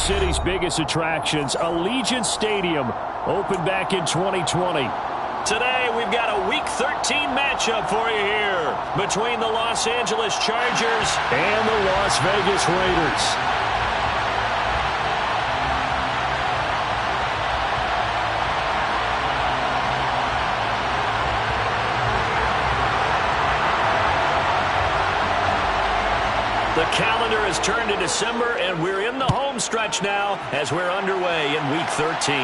city's biggest attractions, Allegiant Stadium, opened back in 2020. Today, we've got a Week 13 matchup for you here between the Los Angeles Chargers and the Las Vegas Raiders. The calendar has turned to December, and we're in the home stretch now as we're underway in Week 13.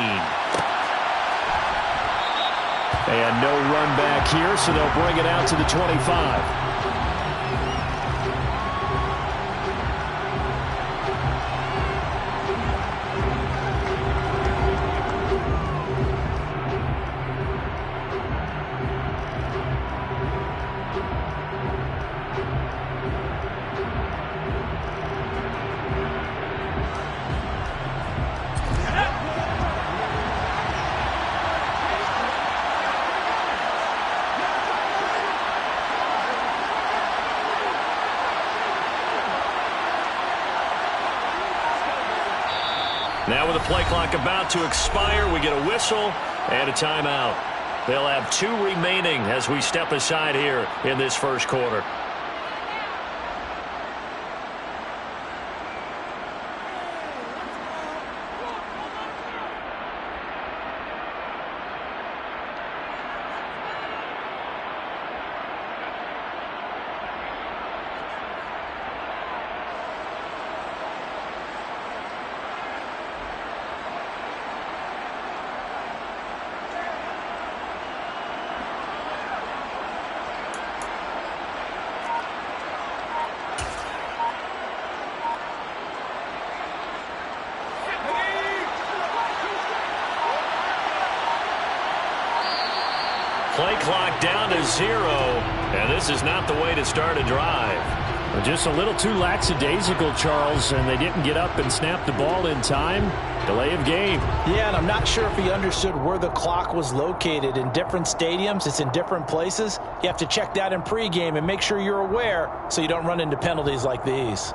And no run back here, so they'll bring it out to the 25. Now with the play clock about to expire, we get a whistle and a timeout. They'll have 2 remaining as we step aside here in this first quarter. Play clock down to 0, and this is not the way to start a drive. Just a little too lackadaisical, Charles, and they didn't get up and snap the ball in time. Delay of game. Yeah, and I'm not sure if he understood where the clock was located. In different stadiums, it's in different places. You have to check that in pregame and make sure you're aware so you don't run into penalties like these.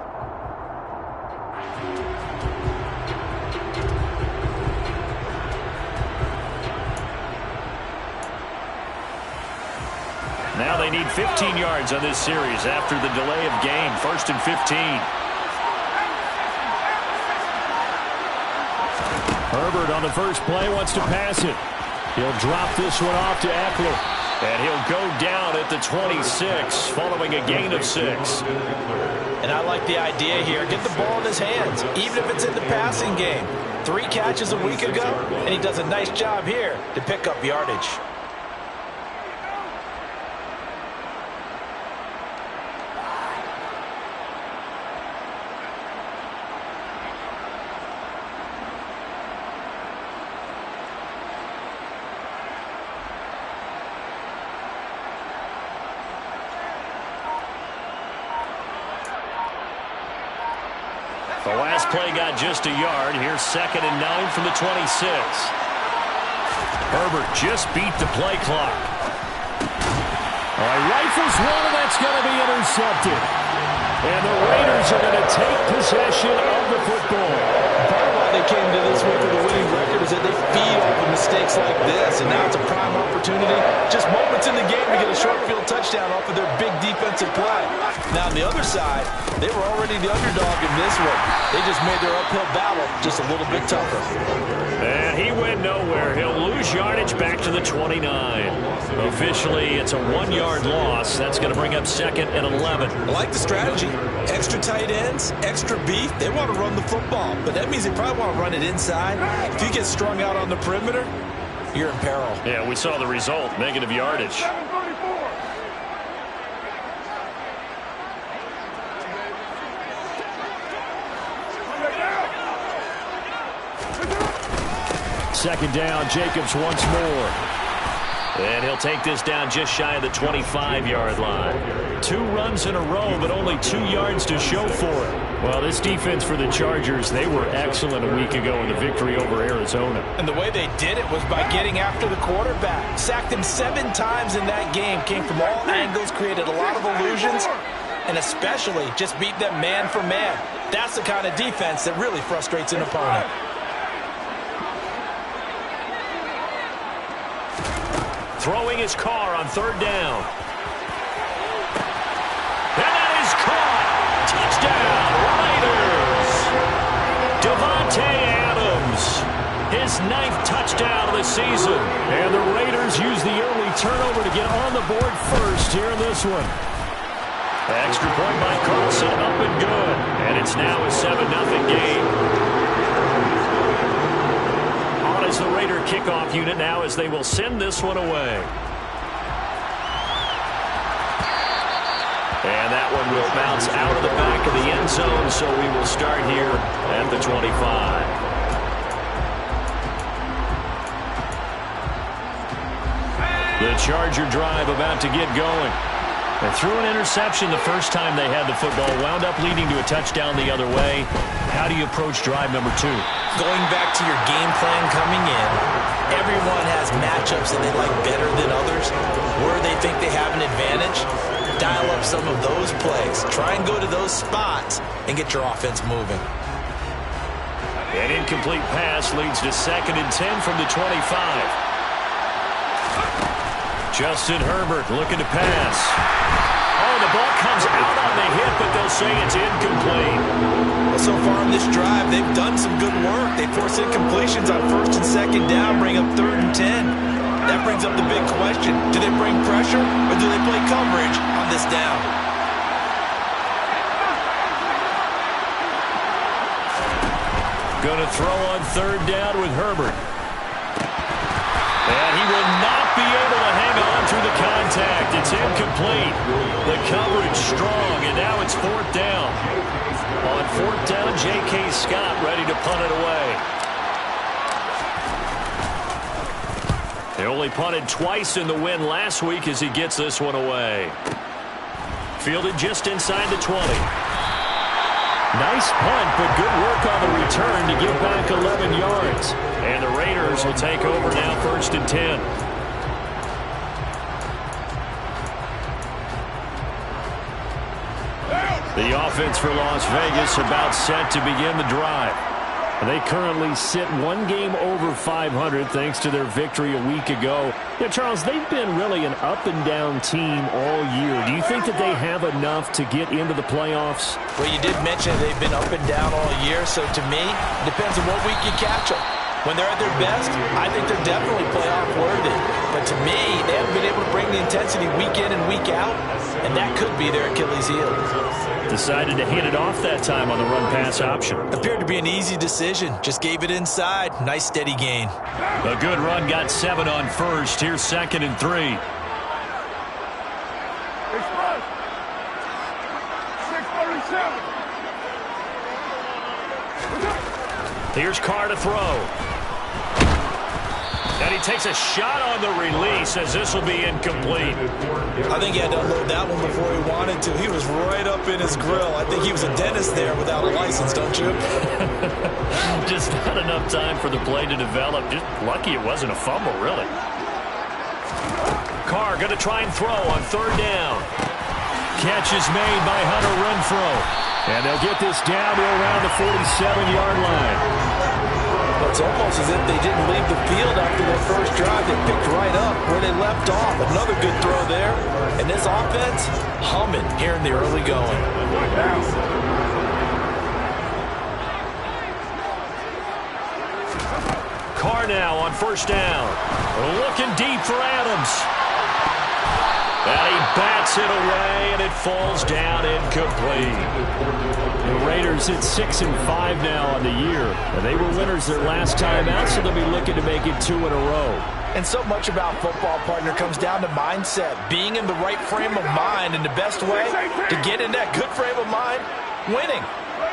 Now they need 15 yards on this series after the delay of game. 1st and 15. Herbert on the first play wants to pass it. He'll drop this one off to Eckler. And he'll go down at the 26 following a gain of 6. And I like the idea here. Get the ball in his hands, even if it's in the passing game. 3 catches a week ago, and he does a nice job here to pick up yardage. The last play got just a yard. Here's 2nd and 9 from the 26. Herbert just beat the play clock. Rifles one, and that's going to be intercepted. And the Raiders are going to take possession of the football. Part of why they came to this week with a winning record is that they feed off of mistakes like this, and now it's a prime opportunity. Just moments in the game to get a short field touchdown off of their big defensive play. Now, on the other side, they were already the underdog in this one. They just made their uphill battle just a little bit tougher. And he went nowhere. He'll lose yardage back to the 29. Officially, it's a 1-yard loss. That's going to bring up 2nd and 11. I like the strategy. Extra tight ends, extra beef. They want to run the football, but that means they probably want to run it inside. If you get strung out on the perimeter, you're in peril. Yeah, we saw the result, negative yardage. Second down, Jacobs once more. And he'll take this down just shy of the 25-yard line. 2 runs in a row, but only 2 yards to show for it. Well, this defense for the Chargers, they were excellent a week ago in the victory over Arizona. And the way they did it was by getting after the quarterback. Sacked him 7 times in that game. Came from all angles, created a lot of illusions. and especially just beat them man for man. That's the kind of defense that really frustrates an opponent. Throwing his car on third down. And that is caught. Touchdown, Raiders. Davante Adams, his 9th touchdown of the season. And the Raiders use the early turnover to get on the board first here in this one. Extra point by Carlson, up and good. And it's now a 7-0 game. On as the Raider kickoff unit now as they will send this one away. And that one will bounce out of the back of the end zone, so we will start here at the 25. The Charger drive about to get going. They threw an interception the first time they had the football, wound up leading to a touchdown the other way. How do you approach drive number 2? Going back to your game plan coming in, everyone has matchups that they like better than others. Where they think they have an advantage, dial up some of those plays. Try and go to those spots and get your offense moving. An incomplete pass leads to 2nd and 10 from the 25. Justin Herbert looking to pass. Oh, the ball comes out on the hit, but they'll say it's incomplete. Well, so far in this drive, they've done some good work. They force incompletions on 1st and 2nd down, bring up 3rd and 10. That brings up the big question. Do they bring pressure, or do they play coverage on this down? Going to throw on 3rd down with Herbert. And he will not be able to hang on through the contact. It's incomplete. The coverage strong, and now it's 4th down. On 4th down, J.K. Scott ready to punt it away. They only punted twice in the win last week as he gets this one away. Fielded just inside the 20. Nice punt, but good work on the return to give back 11 yards. And the Raiders will take over now 1st and 10. The offense for Las Vegas about set to begin the drive. They currently sit 1 game over 500 thanks to their victory a week ago. Yeah, Charles, they've been really an up-and-down team all year. Do you think that they have enough to get into the playoffs? Well, you did mention they've been up and down all year, so to me, it depends on what week you catch them. When they're at their best, I think they're definitely playoff worthy. But to me, they haven't been able to bring the intensity week in and week out, and that could be their Achilles heel. Decided to hand it off that time on the run-pass option. Appeared to be an easy decision. Just gave it inside. Nice steady gain. A good run, got 7 on 1st. Here's 2nd and 3. Here's Carr to throw. And he takes a shot on the release as this will be incomplete. I think he had to unload that one before he wanted to. He was right up in his grill. I think he was a dentist there without a license, don't you? Just not enough time for the play to develop. Just lucky it wasn't a fumble, really. Carr going to try and throw on 3rd down. Catch is made by Hunter Renfrow. And they'll get this down to around the 47-yard line. It's almost as if they didn't leave the field after their first drive. They picked right up where they left off. Another good throw there. And this offense, humming here in the early going. Carr now on 1st down. Looking deep for Adams. And he bats it away, and it falls down incomplete. The Raiders at 6-5 now on the year. And they were winners their last time out, so they'll be looking to make it 2 in a row. And so much about football, partner, comes down to mindset. Being in the right frame of mind, and the best way to get in that good frame of mind, winning.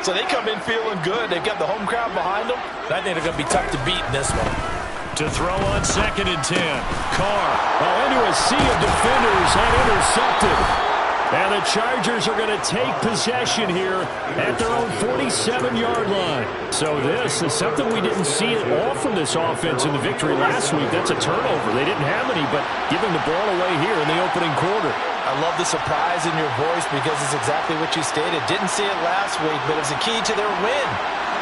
So they come in feeling good. They've got the home crowd behind them. And I think they're going to be tough to beat in this one. To throw on 2nd and 10. Carr, into a sea of defenders and intercepted. And the Chargers are going to take possession here at their own 47-yard line. So this is something we didn't see at all from this offense in the victory last week. That's a turnover. They didn't have any, but giving the ball away here in the opening quarter. I love the surprise in your voice because it's exactly what you stated. Didn't see it last week, but it was a key to their win.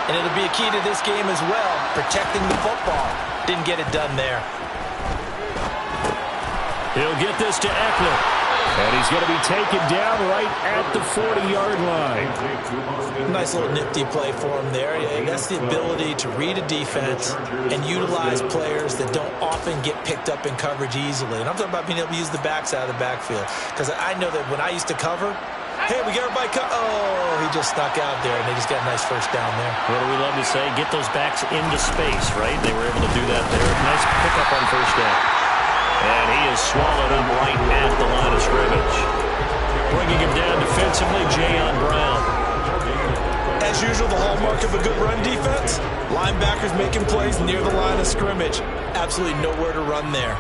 And it'll be a key to this game as well, protecting the football. Didn't get it done there. He'll get this to Eckler. And he's going to be taken down right at the 40-yard line. Nice little nifty play for him there. That's the ability to read a defense and utilize players that don't often get picked up in coverage easily. And I'm talking about being able to use the backs out of the backfield. Because I know that when I used to cover, hey, we got everybody oh, he just stuck out there, and they just got a nice first down there. What do we love to say? Get those backs into space, right? They were able to do that there. Nice pickup on first down. And he is swallowed up right at the line of scrimmage. Bringing him down defensively, Jayon Brown. As usual, the hallmark of a good run defense, linebackers making plays near the line of scrimmage. Absolutely nowhere to run there.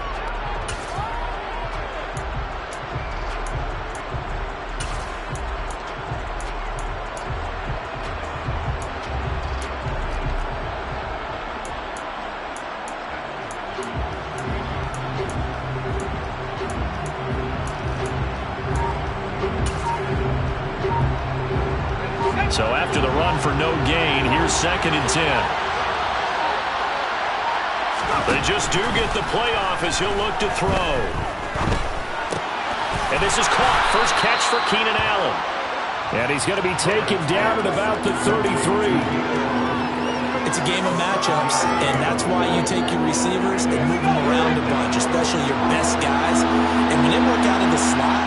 So after the run for no gain, here's 2nd and 10. They just do get the playoff as he'll look to throw. And this is caught. First catch for Keenan Allen. And he's going to be taken down at about the 33. It's a game of matchups, and that's why you take your receivers and move them around a bunch, especially your best guys. And when they work out in the slot,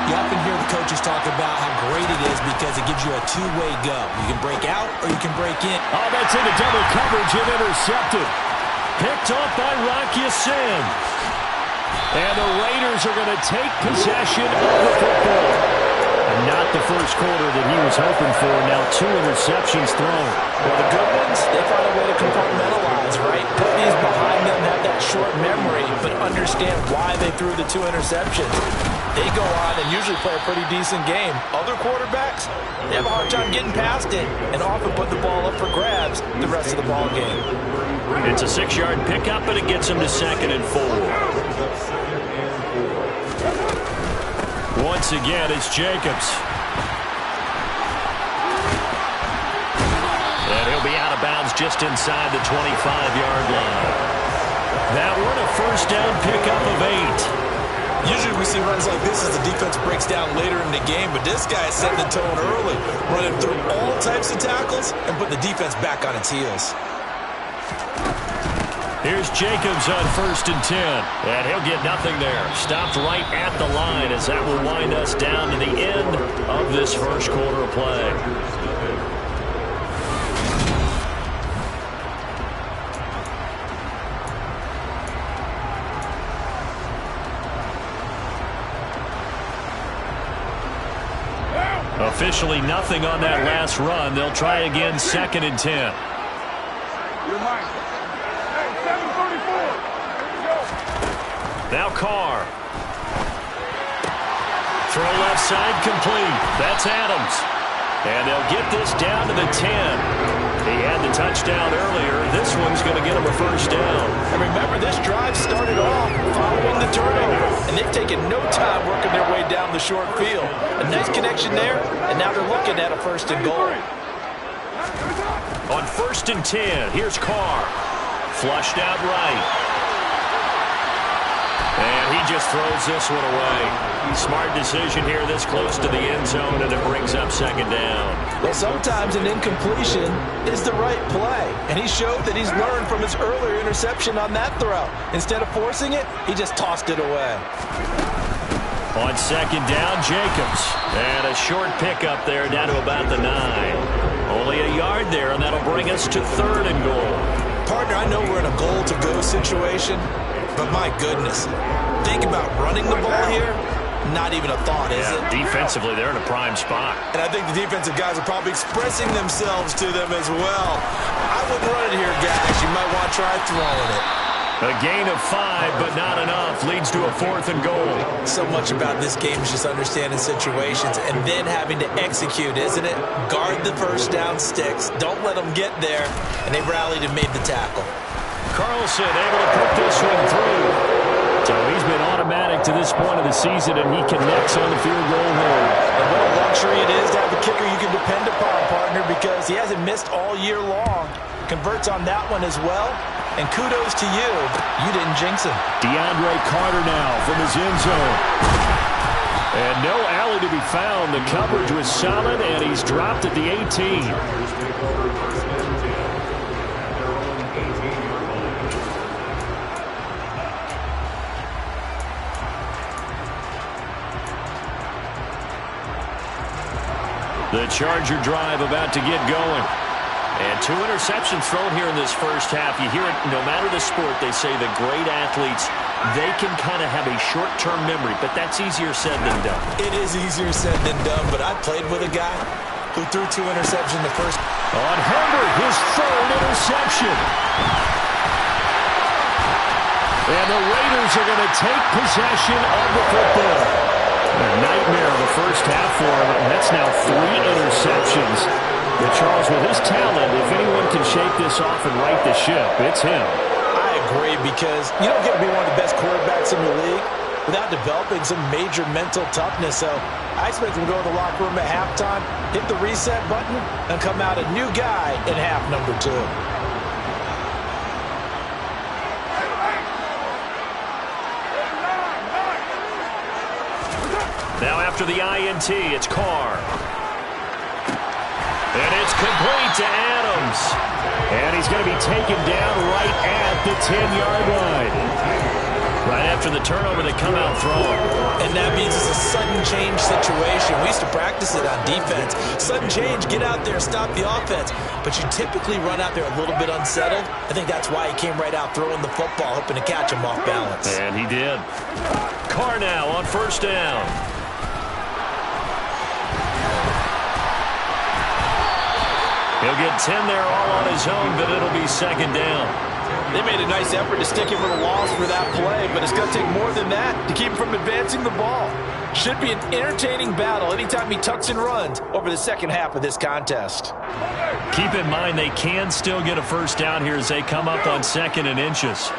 you often hear the coaches talk about how great it is because it gives you a two-way go. You can break out or you can break in. Oh, that's into double coverage and intercepted. Picked off by Rocky Sin. And the Raiders are going to take possession of the football. And not the first quarter that he was hoping for. Now 2 interceptions thrown. Well, the good ones, they find a way to compartmentalize, right? Put these behind them, have that short memory, but understand why they threw the 2 interceptions. They go on and usually play a pretty decent game. Other quarterbacks, they have a hard time getting past it and often put the ball up for grabs the rest of the ball game. It's a 6-yard pickup, and it gets him to 2nd and 4. Once again, it's Jacobs. And he'll be out of bounds just inside the 25-yard line. That one a first down pickup of 8. Usually we see runs like this as the defense breaks down later in the game, but this guy is setting the tone early, running through all types of tackles and putting the defense back on its heels. Here's Jacobs on 1st and 10. And he'll get nothing there. Stopped right at the line as that will wind us down to the end of this first quarter of play. Officially nothing on that last run. They'll try again 2nd and 10. Now Carr. Throw left side complete. That's Adams. And they'll get this down to the 10. He had the touchdown earlier. This one's going to get him a first down. And remember, this drive started off following the turnover. And they've taken no time working their way down the short field. A nice connection there, and now they're looking at a 1st and goal. On 1st and 10, here's Carr. Flushed out right. And he just throws this one away. Smart decision here this close to the end zone, and it brings up 2nd down. Well, sometimes an incompletion is the right play. And he showed that he's learned from his earlier interception on that throw. Instead of forcing it, he just tossed it away. On 2nd down, Jacobs. And a short pickup there down to about the 9. Only a yard there, and that'll bring us to 3rd and goal. Partner, I know we're in a goal-to-go situation, but my goodness, think about running the ball here. Not even a thought, is it? Defensively, they're in a prime spot. And I think the defensive guys are probably expressing themselves to them as well. I wouldn't run it here, guys. You might want to try throwing it. A gain of 5, but not enough. Leads to a 4th and goal. So much about this game is just understanding situations and then having to execute, isn't it? Guard the first down sticks. Don't let them get there. And they rallied and made the tackle. Carlson able to put this one through. So he's been automatic to this point of the season, and he connects on the field goal hole. And what a luxury it is to have a kicker you can depend upon, partner, because he hasn't missed all year long. Converts on that one as well. And kudos to you. You didn't jinx him. DeAndre Carter now from his end zone. And no alley to be found. The coverage was solid, and he's dropped at the 18. The Charger drive about to get going. And 2 interceptions thrown here in this first half. You hear it, no matter the sport, they say the great athletes, they can kind of have a short-term memory, but that's easier said than done. It is easier said than done, but I played with a guy who threw 2 interceptions the first. On Herbert, his 3rd interception. And the Raiders are going to take possession of the football. A nightmare of the first half for him, and that's now 3 interceptions. But Charles, with his talent, if anyone can shake this off and right the ship, it's him. I agree, because you don't get to be one of the best quarterbacks in the league without developing some major mental toughness. So I expect him to go to the locker room at halftime, hit the reset button, and come out a new guy in half number 2. Now after the INT, it's Carr. And it's complete to Adams. And he's going to be taken down right at the 10-yard line. Right after the turnover, they come out throwing. And that means it's a sudden change situation. We used to practice it on defense. Sudden change, get out there, stop the offense. But you typically run out there a little bit unsettled. I think that's why he came right out throwing the football, hoping to catch him off balance. And he did. Carr now on first down. He'll get 10 there all on his own, but it'll be second down. They made a nice effort to stick him with a loss for that play, but it's going to take more than that to keep him from advancing the ball. Should be an entertaining battle anytime he tucks and runs over the second half of this contest. Keep in mind they can still get a first down here as they come up on 2nd and inches.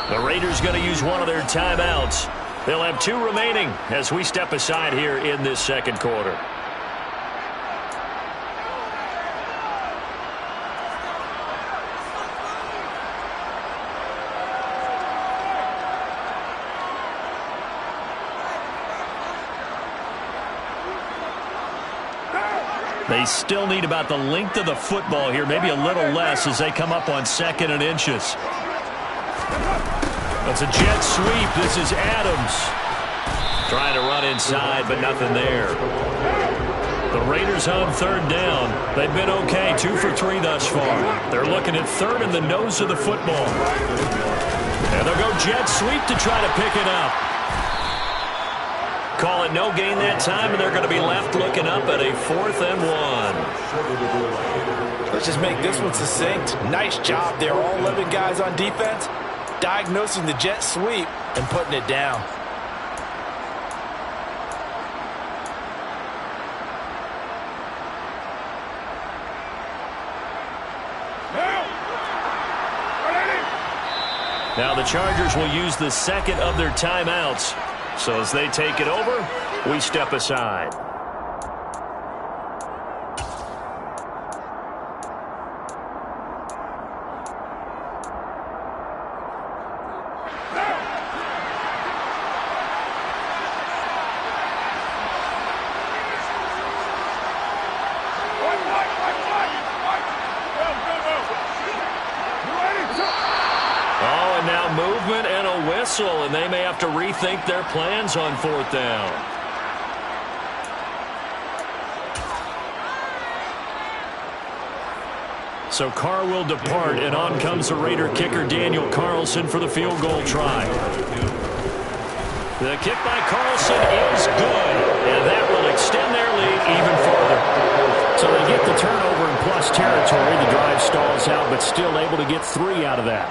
The Raiders going to use one of their timeouts. They'll have 2 remaining as we step aside here in this second quarter. They still need about the length of the football here, maybe a little less as they come up on 2nd and inches. That's a jet sweep. This is Adams. Trying to run inside, but nothing there. The Raiders on 3rd down. They've been okay, 2 for 3 thus far. They're looking at 3rd in the nose of the football. And they'll go jet sweep to try to pick it up. Call it no gain that time, and they're going to be left looking up at a 4th and 1. Let's just make this one succinct. Nice job there, all 11 guys on defense, diagnosing the jet sweep and putting it down. Now the Chargers will use the 2nd of their timeouts. So as they take it over, we step aside. Movement and a whistle, and they may have to rethink their plans on 4th down. So Carr will depart, and on comes the Raider kicker Daniel Carlson for the field goal try. The kick by Carlson is good, and that will extend their lead even further. So they get the turnover in plus territory. The drive stalls out, but still able to get 3 out of that.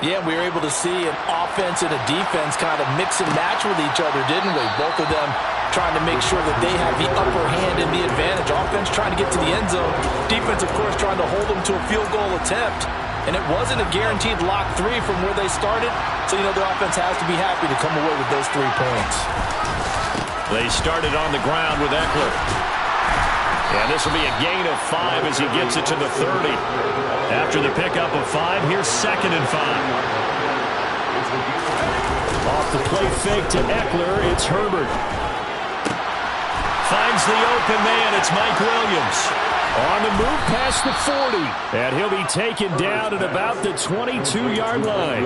Yeah, we were able to see an offense and a defense kind of mix and match with each other, didn't we? Both of them trying to make sure that they have the upper hand and the advantage. Offense trying to get to the end zone. Defense, of course, trying to hold them to a field goal attempt. And it wasn't a guaranteed lock 3 from where they started, so you know the offense has to be happy to come away with those 3 points. They started on the ground with Eckler. And this will be a gain of 5 as he gets it to the 30. After the pickup of 5, here's 2nd and 5. Off the play fake to Eckler, it's Herbert. Finds the open man, it's Mike Williams. On the move past the 40. And he'll be taken down at about the 22-yard line.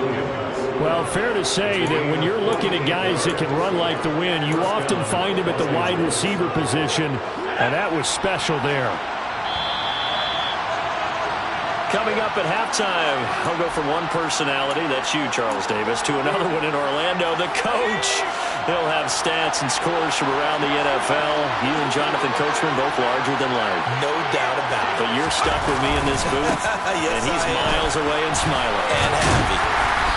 Well, fair to say that when you're looking at guys that can run like the wind, you often find him at the wide receiver position, and that was special there. Coming up at halftime, I'll go from one personality, that's you, Charles Davis, to another one in Orlando, the coach. He'll have stats and scores from around the NFL. You and Jonathan Coachman both larger than life. No doubt about it. But you're stuck with me in this booth, Yes, and he's miles away and smiling. And happy.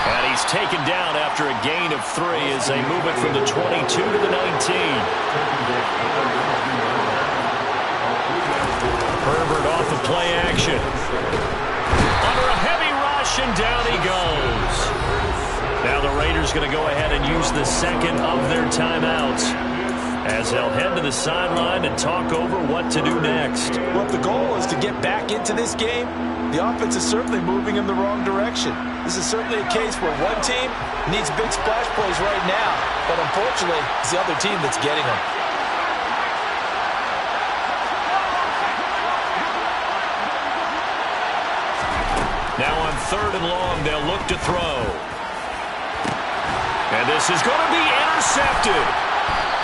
And he's taken down after a gain of 3 as they move it from the 22 to the 19. Herbert off the play action. Under a heavy rush, and down he goes. Now the Raiders going to go ahead and use the 2nd of their timeouts as they'll head to the sideline and talk over what to do next. Well, if the goal is to get back into this game, the offense is certainly moving in the wrong direction. This is certainly a case where one team needs big splash plays right now, but unfortunately, it's the other team that's getting them. Now on 3rd and long, they'll look to throw. And this is going to be intercepted.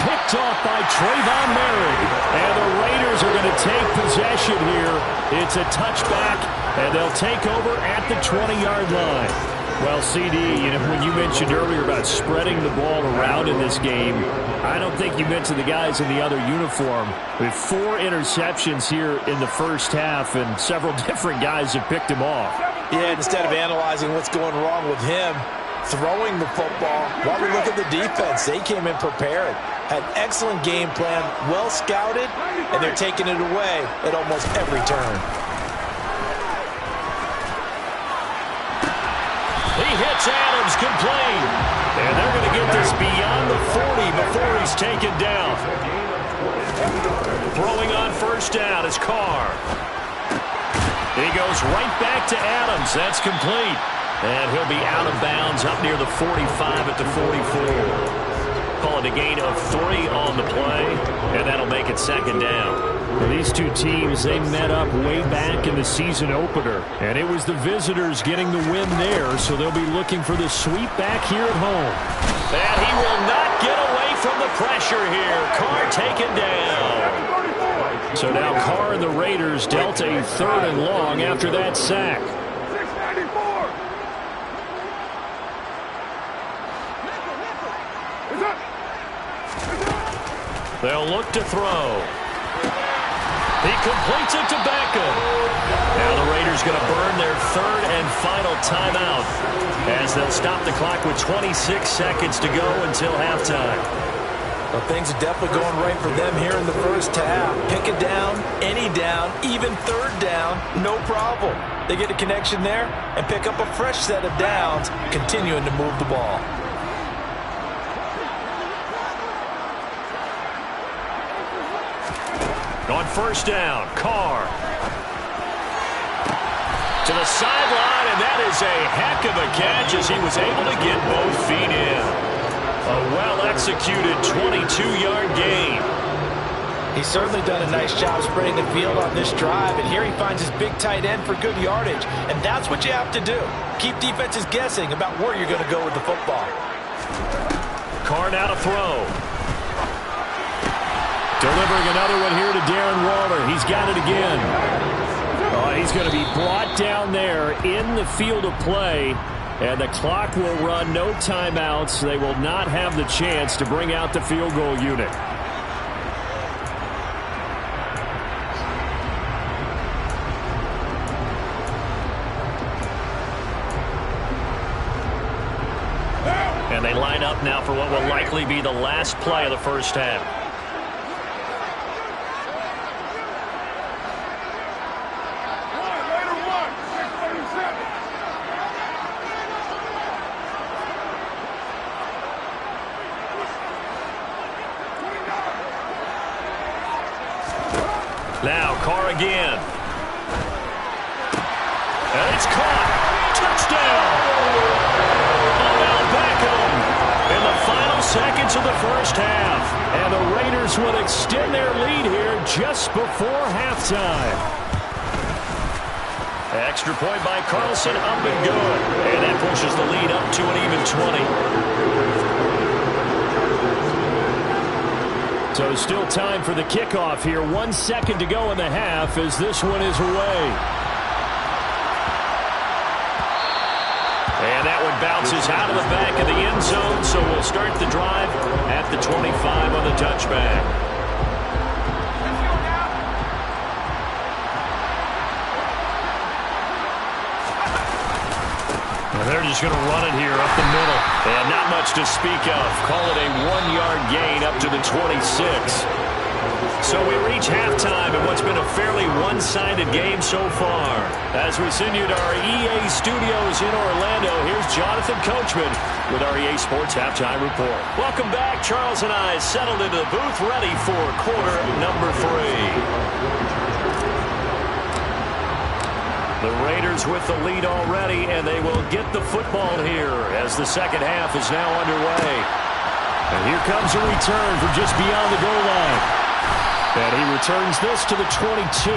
Picked off by Trayvon Merrick. And the Raiders are going to take possession here. It's a touchback, and they'll take over at the 20-yard line. Well, CD, you know, when you mentioned earlier about spreading the ball around in this game, I don't think you meant to the guys in the other uniform. With 4 interceptions here in the first half, and several different guys have picked him off. Yeah, instead of analyzing what's going wrong with him, throwing the football, while we look at the defense, they came in prepared. Had an excellent game plan, well scouted, and they're taking it away at almost every turn. He hits Adams, complete. And they're going to get this beyond the 40 before he's taken down. Throwing on 1st down is Carr. He goes right back to Adams. That's complete. And he'll be out of bounds up near the 45 at the 44. Call it a gain of 3 on the play, and that'll make it 2nd down. Well, these two teams, they met up way back in the season opener, and it was the visitors getting the win there, so they'll be looking for the sweep back here at home. And he will not get away from the pressure here. Carr taken down. So now Carr and the Raiders dealt a 3rd and long after that sack. They'll look to throw. He completes it to Beckham. Now the Raiders going to burn their 3rd and final timeout as they'll stop the clock with 26 seconds to go until halftime. Well, things are definitely going right for them here in the first half. Pick it down, any down, even 3rd down, no problem. They get a connection there and pick up a fresh set of downs, continuing to move the ball. On 1st down, Carr. To the sideline, and that is a heck of a catch as he was able to get both feet in. A well-executed 22-yard gain. He's certainly done a nice job spreading the field on this drive, and here he finds his big tight end for good yardage. And that's what you have to do. Keep defenses guessing about where you're going to go with the football. Carr now to throw. Delivering another one here to Darren Waller. He's got it again. Oh, he's going to be brought down there in the field of play. And the clock will run, no timeouts. They will not have the chance to bring out the field goal unit. And they line up now for what will likely be the last play of the first half. And it's caught. Touchdown. Odell Beckham in the final seconds of the first half. And the Raiders will extend their lead here just before halftime. Extra point by Carlson, up and good. And that pushes the lead up to an even 20. So still time for the kickoff here. 1 second to go in the half as this one is away. And that one bounces out of the back of the end zone, so we'll start the drive at the 25 on the touchback. They're just going to run it here up the middle. And not much to speak of. Call it a 1-yard gain up to the 26. So we reach halftime in what's been a fairly one-sided game so far. As we send you to our EA studios in Orlando, here's Jonathan Coachman with our EA Sports Halftime Report. Welcome back. Charles and I settled into the booth ready for quarter number 3. The Raiders with the lead already, and they will get the football here as the second half is now underway. And here comes a return from just beyond the goal line. And he returns this to the 22.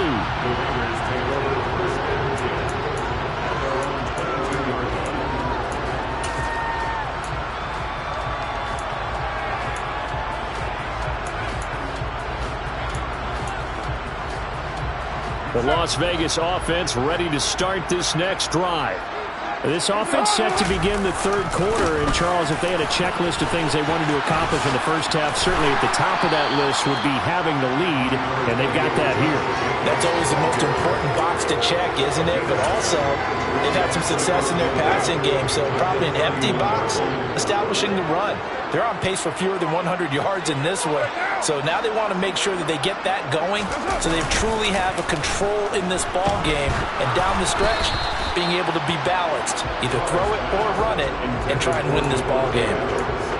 The Las Vegas offense ready to start this next drive. This offense set to begin the third quarter. And, Charles, if they had a checklist of things they wanted to accomplish in the first half, certainly at the top of that list would be having the lead, and they've got that here. That's always the most important box to check, isn't it? But also, they've had some success in their passing game, so probably an empty box, establishing the run. They're on pace for fewer than 100 yards in this one. So now they want to make sure that they get that going so they truly have a control in this ball game. And down the stretch, being able to be balanced. Either throw it or run it and try and win this ball game.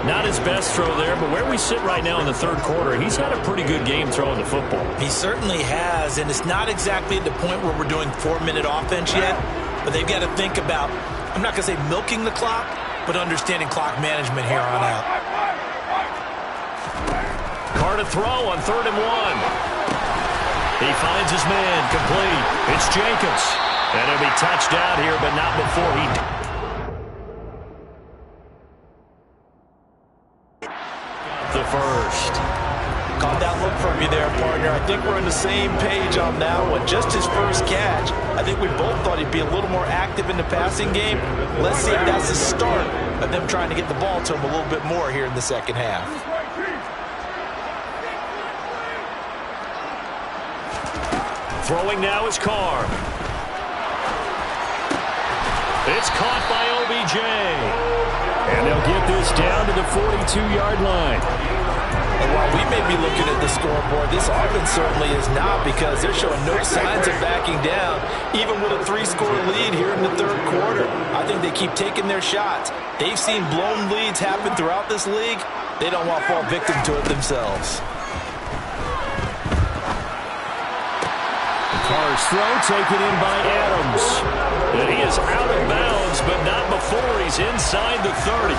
Not his best throw there, but where we sit right now in the third quarter, he's had a pretty good game throwing the football. He certainly has, and it's not exactly at the point where we're doing 4-minute offense yet, but they've got to think about, I'm not going to say milking the clock, but understanding clock management here on out. Carr to throw on 3rd and 1. He finds his man, complete. It's Jacobs. And he'll be touched down here, but not before he... the first. Caught that look from you there, partner. I think we're on the same page on that one. Just his first catch. I think we both thought he'd be a little more active in the passing game. Let's see if that's the start of them trying to get the ball to him a little bit more here in the second half. Throwing now is Carr. It's caught by OBJ. And they'll get this down to the 42-yard line. And while we may be looking at the scoreboard, this offense certainly is not, because they're showing no signs of backing down, even with a 3-score lead here in the third quarter. I think they keep taking their shots. They've seen blown leads happen throughout this league. They don't want to fall victim to it themselves. Carr's throw taken in by Adams. And he is out of bounds, but not before he's inside the 30.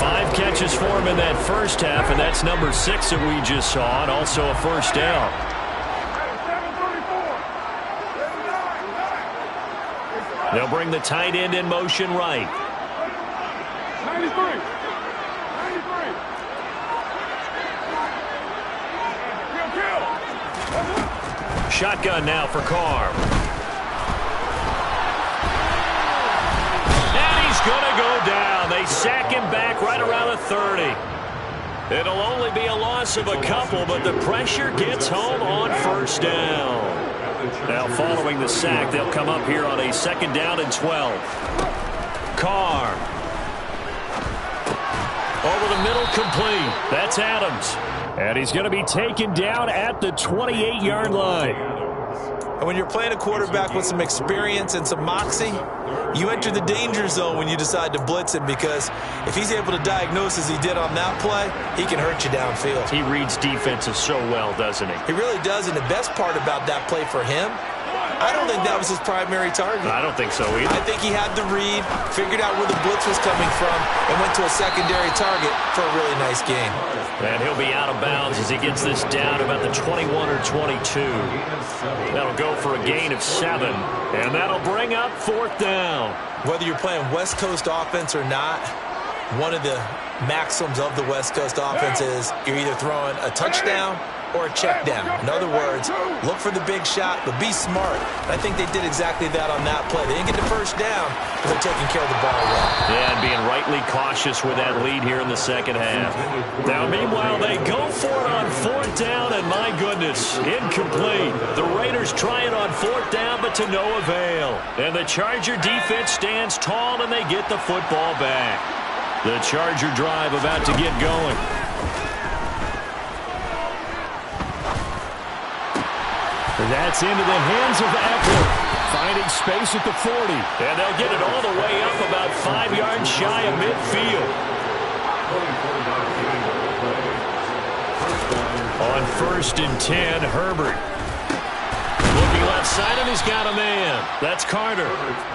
5 catches for him in that first half, and that's number 6 that we just saw, and also a first down. They'll bring the tight end in motion right. 93. Shotgun now for Carr. And he's going to go down. They sack him back right around the 30. It'll only be a loss of a couple, but the pressure gets home on first down. Now following the sack, they'll come up here on a 2nd down and 12. Carr. Over the middle, complete. That's Adams. And he's going to be taken down at the 28-yard line. And when you're playing a quarterback with some experience and some moxie, you enter the danger zone when you decide to blitz him, because if he's able to diagnose as he did on that play, he can hurt you downfield. He reads defenses so well, doesn't he? He really does, and the best part about that play for him I don't think that was his primary target. I don't think so either. I think he had the read, figured out where the blitz was coming from, and went to a secondary target for a really nice game. And he'll be out of bounds as he gets this down about the 21 or 22. That'll go for a gain of 7, and that'll bring up 4th down. Whether you're playing West Coast offense or not, one of the maxims of the West Coast offense is you're either throwing a touchdown or a check down. In other words, look for the big shot, but be smart. And I think they did exactly that on that play. They didn't get the first down, but they're taking care of the ball well. Yeah, and being rightly cautious with that lead here in the second half. Now, meanwhile, they go for it on 4th down, and my goodness, incomplete. The Raiders try it on 4th down, but to no avail. And the Charger defense stands tall, and they get the football back. The Charger drive about to get going. That's into the hands of Eckler, finding space at the 40. And they'll get it all the way up about 5 yards shy of midfield. On 1st and 10, Herbert. Looking left side, and he's got a man. That's Carter.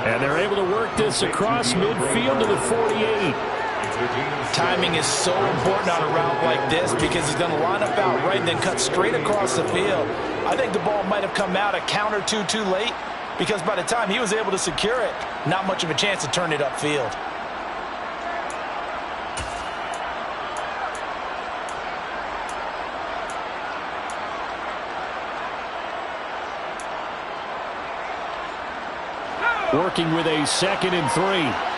And they're able to work this across midfield to the 48. Timing is so important on a route like this because he's going to line up out right and then cut straight across the field. I think the ball might have come out a count or two too late because by the time he was able to secure it, not much of a chance to turn it upfield. Working with a 2nd and 3.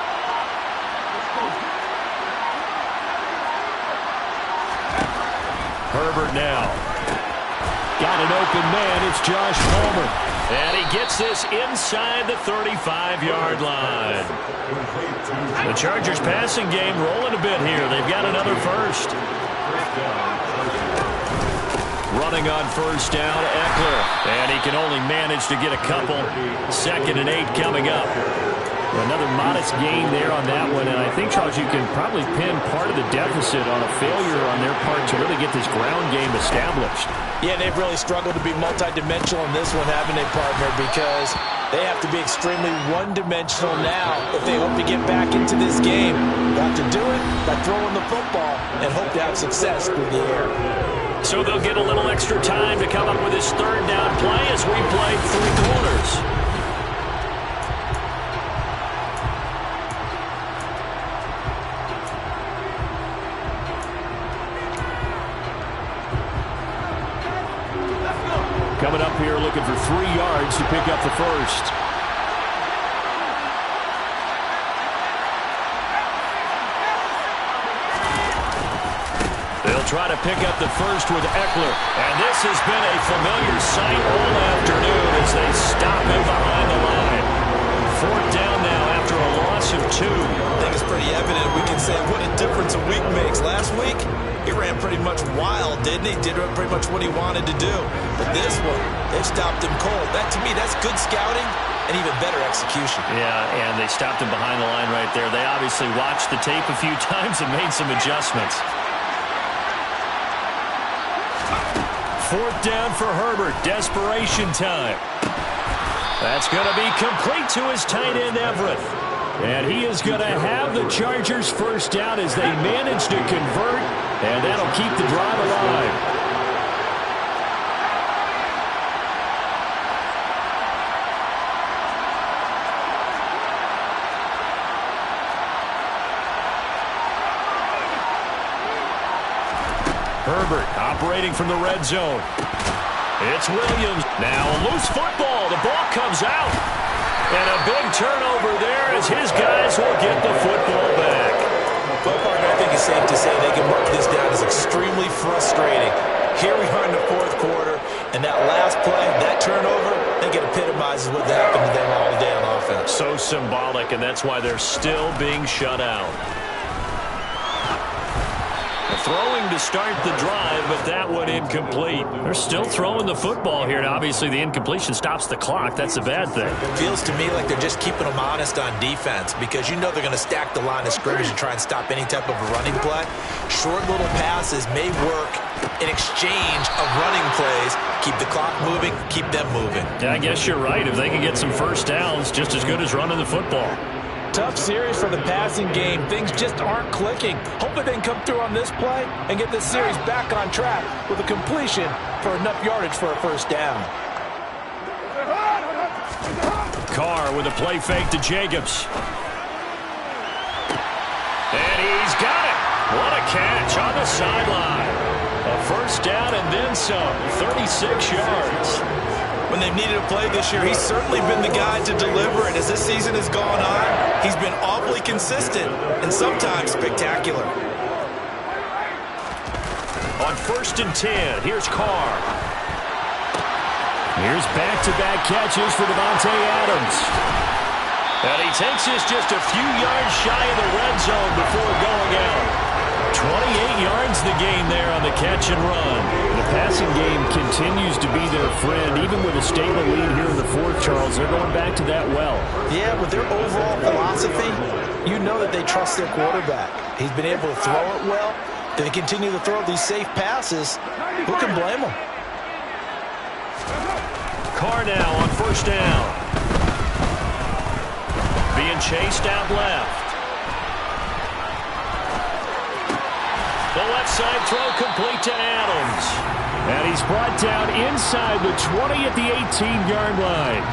Herbert now. Got an open man. It's Josh Palmer. And he gets this inside the 35-yard line. The Chargers passing game rolling a bit here. They've got another first. Running on 1st down, Eckler. And he can only manage to get a couple. 2nd and 8 coming up. Another modest gain there on that one, and I think, Charles, you can probably pin part of the deficit on a failure on their part to really get this ground game established. Yeah, they've really struggled to be multidimensional in this one, haven't they, partner? Because they have to be extremely one-dimensional now if they hope to get back into this game. They have to do it by throwing the football and hope to have success through the air. So they'll get a little extra time to come up with this 3rd down play as we play 3 quarters. Coming up here looking for 3 yards to pick up the first. They'll try to pick up the first with Eckler. And this has been a familiar sight all afternoon as they stop him behind the line. 4th down now after a loss of 2. I think it's pretty evident. We can say what a difference a week makes. Last week, he ran pretty much wild, didn't he? Did pretty much what he wanted to do. But this one, they stopped him cold. That, to me, that's good scouting and even better execution. Yeah, and they stopped him behind the line right there. They obviously watched the tape a few times and made some adjustments. 4th down for Herbert. Desperation time. That's going to be complete to his tight end, Everett. And he is going to have the Chargers first down as they manage to convert, and that'll keep the drive alive. Herbert operating from the red zone. It's Williams. Now a loose football. The ball comes out. And a big turnover there as his guys will get the football back. Well, partner, I think it's safe to say they can mark this down as extremely frustrating. Here we are in the 4th quarter, and that last play, that turnover, I think it epitomizes what happened to them all day on offense. So symbolic, and that's why they're still being shut out. Throwing to start the drive, but that one incomplete. They're still throwing the football here, and obviously the incompletion stops the clock. That's a bad thing. It feels to me like they're just keeping them honest on defense because you know they're going to stack the line of scrimmage and try and stop any type of a running play. Short little passes may work an exchange of running plays. Keep the clock moving, keep them moving. Yeah, I guess you're right. If they can get some first downs, just as good as running the football. Tough series for the passing game. Things just aren't clicking. Hopefully they can come through on this play and get this series back on track with a completion for enough yardage for a first down. Carr with a play fake to Jacobs. And he's got it. What a catch on the sideline. A first down and then some. 36 yards. When they've needed a play this year, he's certainly been the guy to deliver. And as this season has gone on, he's been awfully consistent and sometimes spectacular. On 1st and 10, here's Carr. Here's back-to-back catches for Davante Adams. And he takes this just a few yards shy of the red zone before going out. 28 yards the gain there on the catch and run. The passing game continues to be their friend. Even with a statement lead here in the fourth, Charles, they're going back to that well. Yeah, with their overall philosophy, you know that they trust their quarterback. He's been able to throw it well. They continue to throw these safe passes. Who can blame them? Carr now on 1st down. Being chased out left. The left side throw complete to Adams. And he's brought down inside the 20 at the 18-yard line.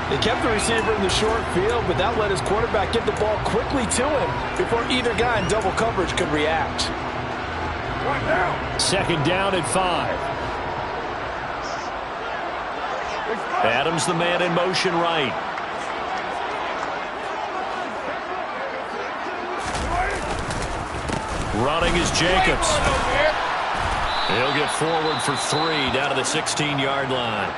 They kept the receiver in the short field, but that let his quarterback get the ball quickly to him before either guy in double coverage could react. 2nd down at 5. Adams the man in motion right. Running is Jacobs. He'll get forward for 3 down to the 16-yard line.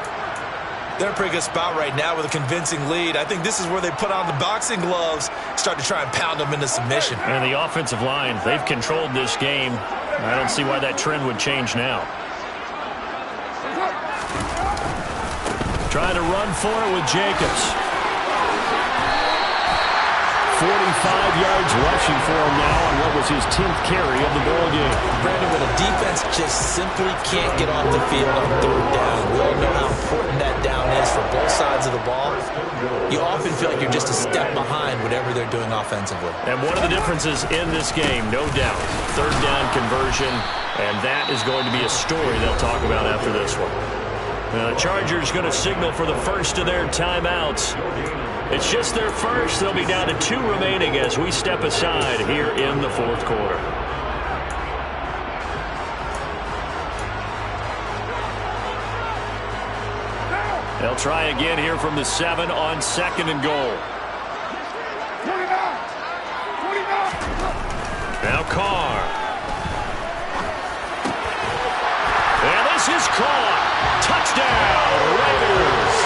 They're in a pretty good spot right now with a convincing lead. I think this is where they put on the boxing gloves, start to try and pound them into submission. And the offensive line, they've controlled this game. I don't see why that trend would change now. Trying to run for it with Jacobs. 45 yards rushing for him now on what was his 10th carry of the ball game. Brandon, when a defense just simply can't get off the field on 3rd down, we all know how important that down is for both sides of the ball. You often feel like you're just a step behind whatever they're doing offensively. And one of the differences in this game, no doubt, 3rd down conversion, and that is going to be a story they'll talk about after this one. The Chargers going to signal for the first of their timeouts. It's just their first. They'll be down to 2 remaining as we step aside here in the 4th quarter. They'll try again here from the 7 on 2nd and goal. Now Carr. And this is caught. Touchdown, Raiders.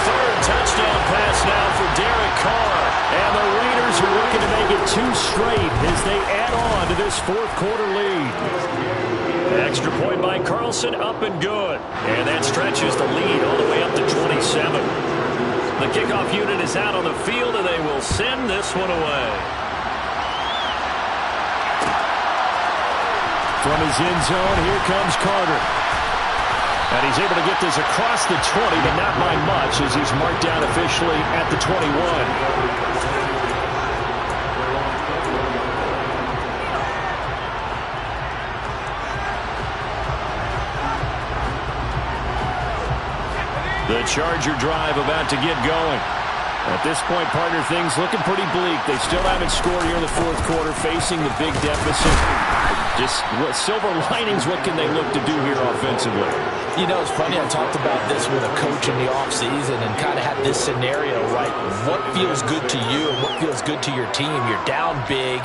3rd touchdown pass now for Derek Carr. And the Raiders are looking to make it 2 straight as they add on to this 4th quarter lead. Extra point by Carlson, up and good. And that stretches the lead all the way up to 27. The kickoff unit is out on the field, and they will send this one away. From his end zone, here comes Carter. And he's able to get this across the 20, but not by much as he's marked down officially at the 21. The Charger drive about to get going. At this point, partner, things looking pretty bleak. They still haven't scored here in the 4th quarter, facing the big deficit. Just what silver linings, what can they look to do here offensively? You know, it's funny, I talked about this with a coach in the offseason and kind of had this scenario, right? What feels good to you and what feels good to your team? You're down big.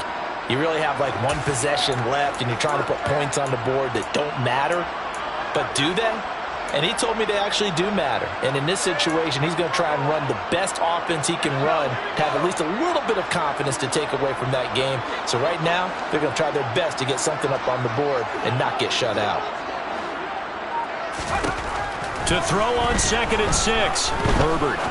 You really have like 1 possession left and you're trying to put points on the board that don't matter. But do they? And he told me they actually do matter. And in this situation, he's going to try and run the best offense he can run to have at least a little bit of confidence to take away from that game. So right now, they're going to try their best to get something up on the board and not get shut out. To throw on 2nd and 6, Herbert.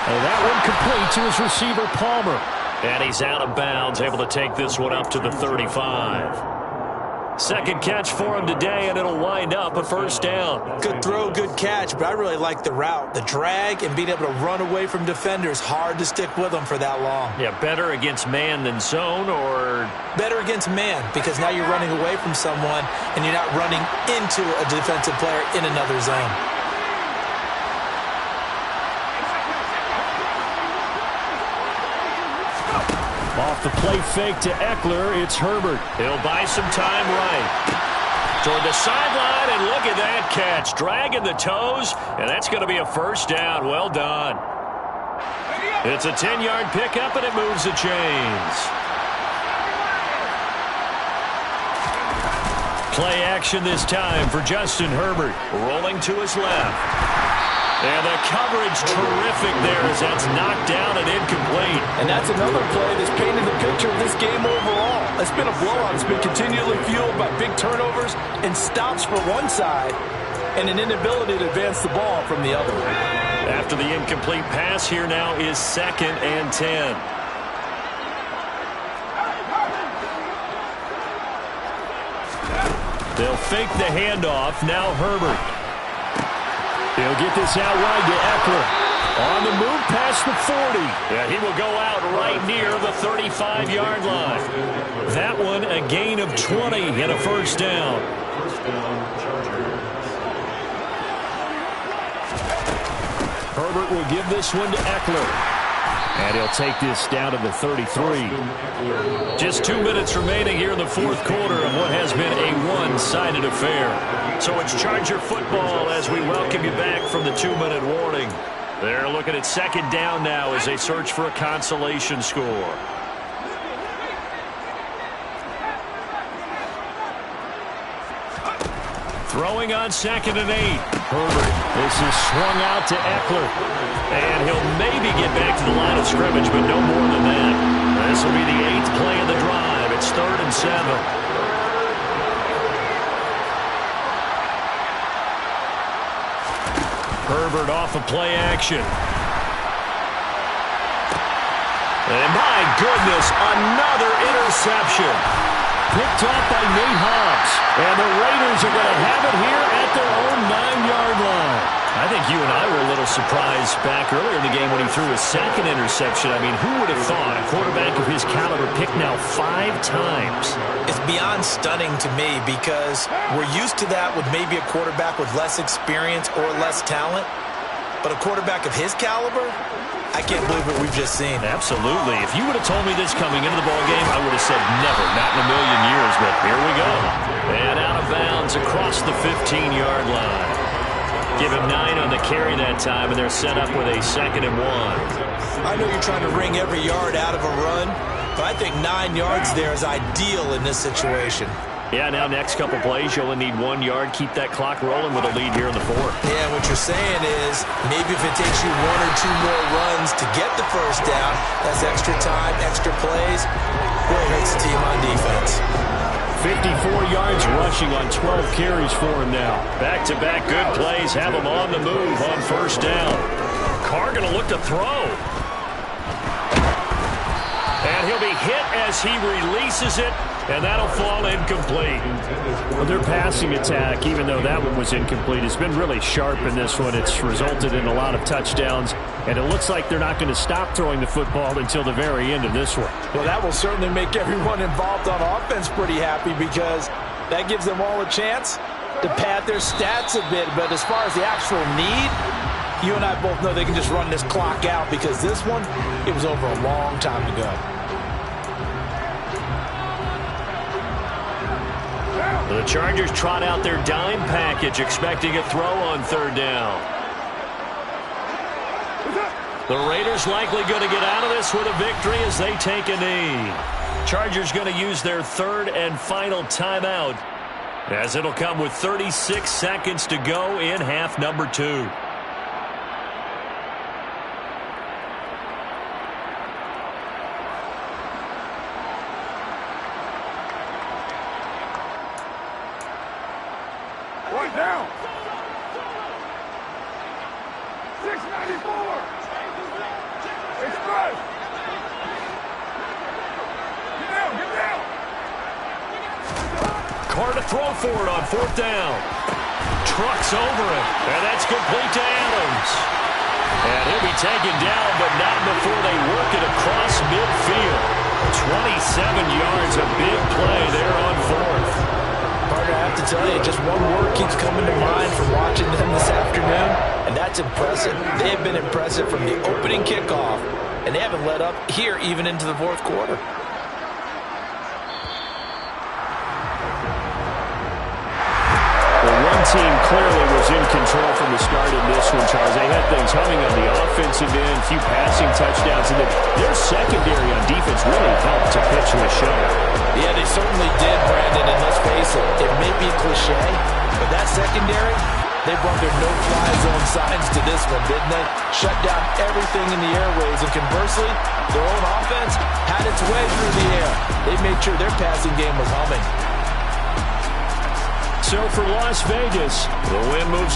And that one complete to his receiver, Palmer. And he's out of bounds, able to take this one up to the 35. Second catch for him today, and it'll wind up a first down. Good throw, good catch, but I really like the route. The drag and being able to run away from defenders, hard to stick with them for that long. Yeah, better against man than zone, or? Better against man, because now you're running away from someone and you're not running into a defensive player in another zone. Off the play fake to Eckler, it's Herbert. He'll buy some time right. Toward the sideline, and look at that catch. Dragging the toes, and that's going to be a first down. Well done. It's a 10-yard pickup, and it moves the chains. Play action this time for Justin Herbert. Rolling to his left. And the coverage terrific there as that's knocked down and incomplete. And that's another play that's painted the picture of this game overall. It's been a blowout. It's been continually fueled by big turnovers and stops for one side and an inability to advance the ball from the other. After the incomplete pass, here now is 2nd and 10. They'll fake the handoff. Now Herbert. He'll get this out wide to Eckler. On the move past the 40. Yeah, he will go out right near the 35-yard line. That one a gain of 20 and a first down. Herbert will give this one to Eckler. And he'll take this down to the 33. Just 2 minutes remaining here in the fourth quarter of what has been a one-sided affair. So it's Charger football as we welcome you back from the 2-minute warning. They're looking at 2nd down now as they search for a consolation score. Throwing on 2nd and 8. Herbert. This is swung out to Eckler. And he'll maybe get back to the line of scrimmage, but no more than that. This will be the 8th play of the drive. It's 3rd and 7. Herbert off of play action. And my goodness, another interception. Picked off by Nate Hobbs. And the Raiders are going to have it here at their own 9-yard line. I think you and I were a little surprised back earlier in the game when he threw his 2nd interception. I mean, who would have thought a quarterback of his caliber picked now 5 times? It's beyond stunning to me because we're used to that with maybe a quarterback with less experience or less talent. But a quarterback of his caliber, I can't believe what we've just seen. Absolutely. If you would have told me this coming into the ballgame, I would have said never, not in a million years. But here we go. And out of bounds across the 15-yard line. Give him 9 on the carry that time, and they're set up with a 2nd and 1. I know you're trying to wring every yard out of a run, but I think 9 yards there is ideal in this situation. Yeah, now next couple plays, you only need 1 yard. Keep that clock rolling with a lead here in the 4th. Yeah, what you're saying is maybe if it takes you 1 or 2 more runs to get the first down, that's extra time, extra plays. Boy, it hurts the team on defense. 54 yards rushing on 12 carries for him now. Back-to-back good plays have him on the move on first down. Carr going to look to throw. And he'll be hit as he releases it, and that'll fall incomplete. Well, their passing attack, even though that one was incomplete, has been really sharp in this one. It's resulted in a lot of touchdowns, and it looks like they're not going to stop throwing the football until the very end of this one. Well, that will certainly make everyone involved on offense pretty happy because that gives them all a chance to pad their stats a bit. But as far as the actual need, you and I both know they can just run this clock out because this one, it was over a long time ago. The Chargers trot out their dime package, expecting a throw on 3rd down. The Raiders likely going to get out of this with a victory as they take a knee. Chargers going to use their 3rd and final timeout, as it'll come with 36 seconds to go in half number 2. Down. 694. Express. Get down. Get down. throw for it on 4th down. Trucks over it, and that's complete to Adams. And he'll be taken down, but not before they work it across midfield. 27 yards, a big play there on 4th. Partner, I have to tell you, just one word keeps coming to mind from watching them this afternoon, and that's impressive. They have been impressive from the opening kickoff, and they haven't let up here even into the 4th quarter. One team clearly was in control from the start in this one, Charles. They had things humming on the offensive end, a few passing touchdowns, and then their secondary on defense really helped to pitch the show. Yeah, they certainly did, Brandon, and let's face it, it may be cliche, but that secondary, they brought their no-fly zone signs to this one, didn't they? Shut down everything in the airways, and conversely, their own offense had its way through the air. They made sure their passing game was humming. So for Las Vegas, the win moves